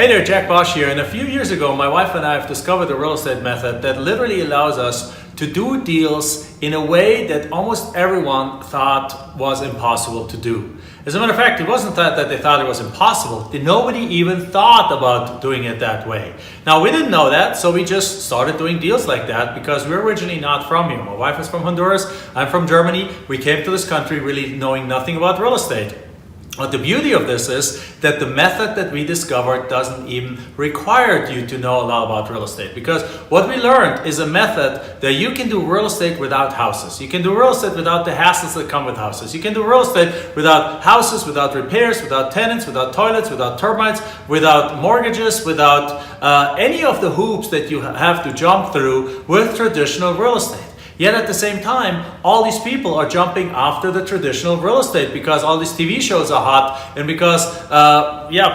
Hey there, Jack Bosch here, and a few years ago my wife and I have discovered a real estate method that literally allows us to do deals in a way that almost everyone thought was impossible to do. As a matter of fact, it wasn't that they thought it was impossible. Nobody even thought about doing it that way. Now, we didn't know that, so we just started doing deals like that because we're originally not from here. My wife is from Honduras, I'm from Germany. We came to this country really knowing nothing about real estate. But the beauty of this is that the method that we discovered doesn't even require you to know a lot about real estate, because what we learned is a method that you can do real estate without houses. You can do real estate without the hassles that come with houses. You can do real estate without houses, without repairs, without tenants, without toilets, without termites, without mortgages, without any of the hoops that you have to jump through with traditional real estate. Yet at the same time, all these people are jumping after the traditional real estate because all these TV shows are hot and because,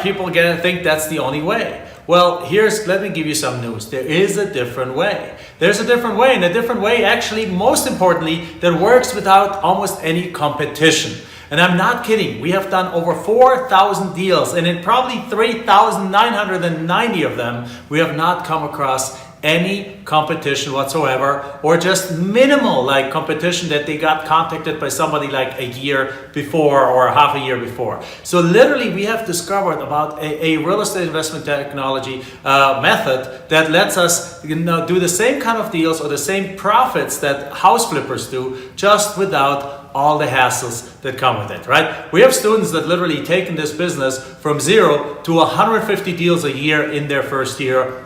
people think that's the only way. Well, let me give you some news. There is a different way. There's a different way, and a different way actually, most importantly, that works without almost any competition. And I'm not kidding. We have done over 4,000 deals, and in probably 3,990 of them, we have not come across any competition whatsoever, or just minimal like competition that they got contacted by somebody like a year before or half a year before. So literally we have discovered about a real estate investment technology method that lets us do the same kind of deals or the same profits that house flippers do, just without all the hassles that come with it, right? We have students that literally taken this business from 0 to 150 deals a year in their first year,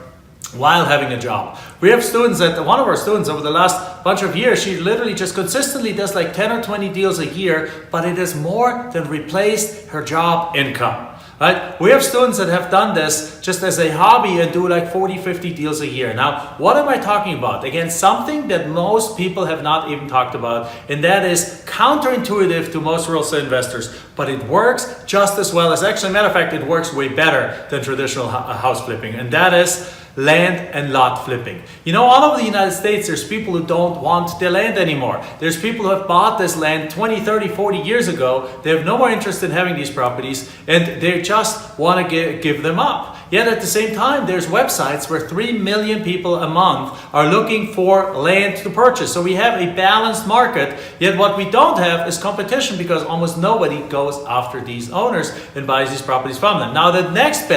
while having a job. We have students that, one of our students over the last bunch of years, she literally just consistently does like 10 or 20 deals a year, but it has more than replaced her job income. Right? We have students that have done this just as a hobby and do like 40, 50 deals a year. Now, what am I talking about? Again, something that most people have not even talked about, and that is counterintuitive to most real estate investors, but it works just as well as, actually, matter of fact, it works way better than traditional house flipping, and that is land and lot flipping. You know, all over the United States, there's people who don't want their land anymore. There's people who have bought this land 20, 30, 40 years ago. They have no more interest in having these properties, and they just want to give them up. Yet at the same time, there's websites where 3 million people a month are looking for land to purchase. So we have a balanced market, yet what we don't have is competition because almost nobody goes after these owners and buys these properties from them. Now the next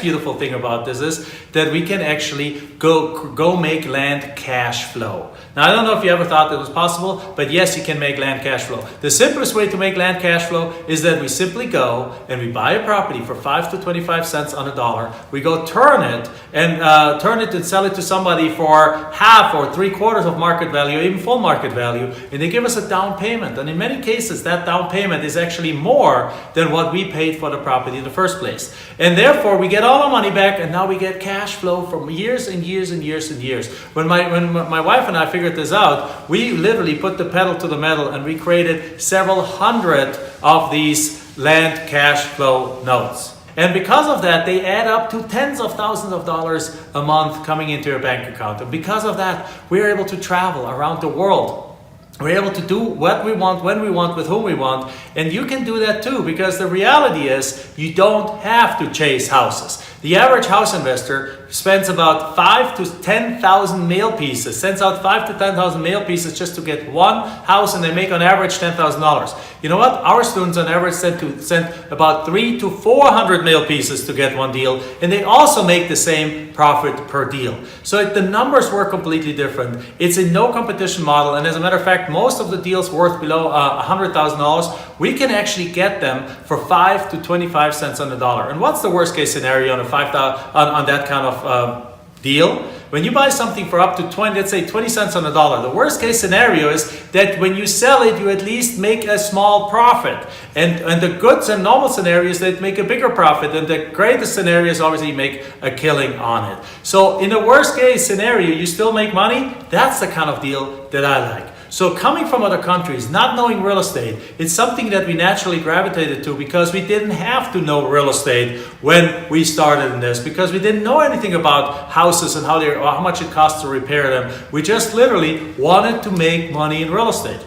beautiful thing about this is that we can actually go make land cash flow. Now, I don't know if you ever thought that was possible, but yes, you can make land cash flow. The simplest way to make land cash flow is that we simply go and we buy a property for 5 to 25 cents on a dollar. We go turn it and sell it to somebody for half or 3/4 of market value, even full market value, and they give us a down payment. And in many cases, that down payment is actually more than what we paid for the property in the first place. And therefore, we get all our money back, and now we get cash flow from years and years and years and years. When my wife and I figured this out, we literally put the pedal to the metal and we created several hundred of these land cash flow notes. And because of that, they add up to tens of thousands of dollars a month coming into your bank account. And because of that, we're able to travel around the world. We're able to do what we want, when we want, with whom we want. And you can do that too, because the reality is you don't have to chase houses. The average house investor spends about 5 to 10,000 mail pieces, sends out 5 to 10,000 mail pieces just to get one house, and they make on average $10,000. You know what? Our students on average send about 300 to 400 mail pieces to get one deal, and they also make the same profit per deal. So the numbers were completely different. It's a no competition model, and as a matter of fact, most of the deals worth below $100,000, we can actually get them for 5 to 25 cents on the dollar. And what's the worst case scenario on that kind of deal? When you buy something for up to 20 cents on the dollar, the worst case scenario is that when you sell it, you at least make a small profit. And the good and normal scenario is that make a bigger profit. And the greatest scenario is obviously you make a killing on it. So in the worst case scenario, you still make money. That's the kind of deal that I like. So coming from other countries, not knowing real estate, it's something that we naturally gravitated to because we didn't have to know real estate when we started in this, because we didn't know anything about houses and how much it costs to repair them. We just literally wanted to make money in real estate.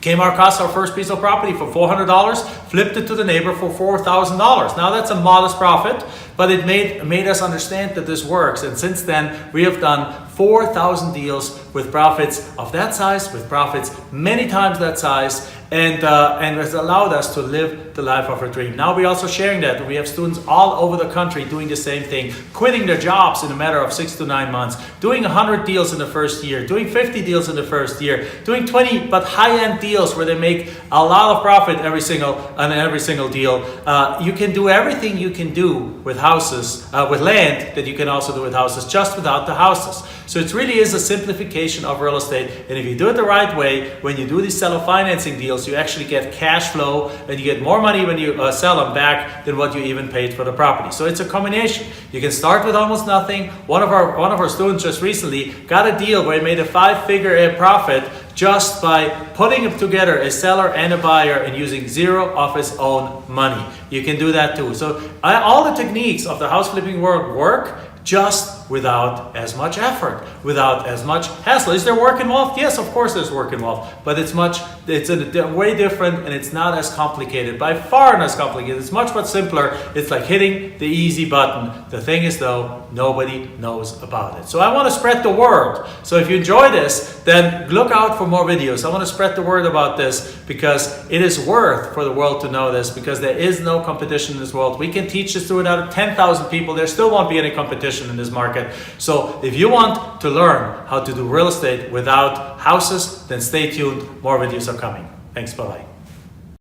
came across our first piece of property for $400, flipped it to the neighbor for $4,000. Now that's a modest profit, but it made us understand that this works. And since then, we have done 4,000 deals with profits of that size, with profits many times that size, and has allowed us to live the life of our dream. Now we're also sharing that. We have students all over the country doing the same thing, quitting their jobs in a matter of 6 to 9 months, doing 100 deals in the first year, doing 50 deals in the first year, doing 20 but high-end deals where they make a lot of profit every single deal. You can do everything you can do with houses, with land, that you can also do with houses, just without the houses. So it really is a simplification of real estate, and if you do it the right way, when you do these seller financing deals, you actually get cash flow, and you get more money when you sell them back than what you even paid for the property. So it's a combination. You can start with almost nothing. One of our students just recently got a deal where he made a 5-figure profit just by putting together a seller and a buyer and using zero of his own money. You can do that too. So all the techniques of the house flipping world work, just without as much effort, without as much hassle. Is there work involved? Yes, of course there's work involved, but it's a way different, and it's not as complicated, by far not as complicated. It's much simpler. It's like hitting the easy button. The thing is though, nobody knows about it. So I want to spread the word. So if you enjoy this, then look out for more videos. I want to spread the word about this because it is worth for the world to know this, because there is no competition in this world. We can teach this to another 10,000 people. There still won't be any competition in this market. So if you want to learn how to do real estate without houses, then stay tuned. More videos are coming. Thanks. Bye-bye.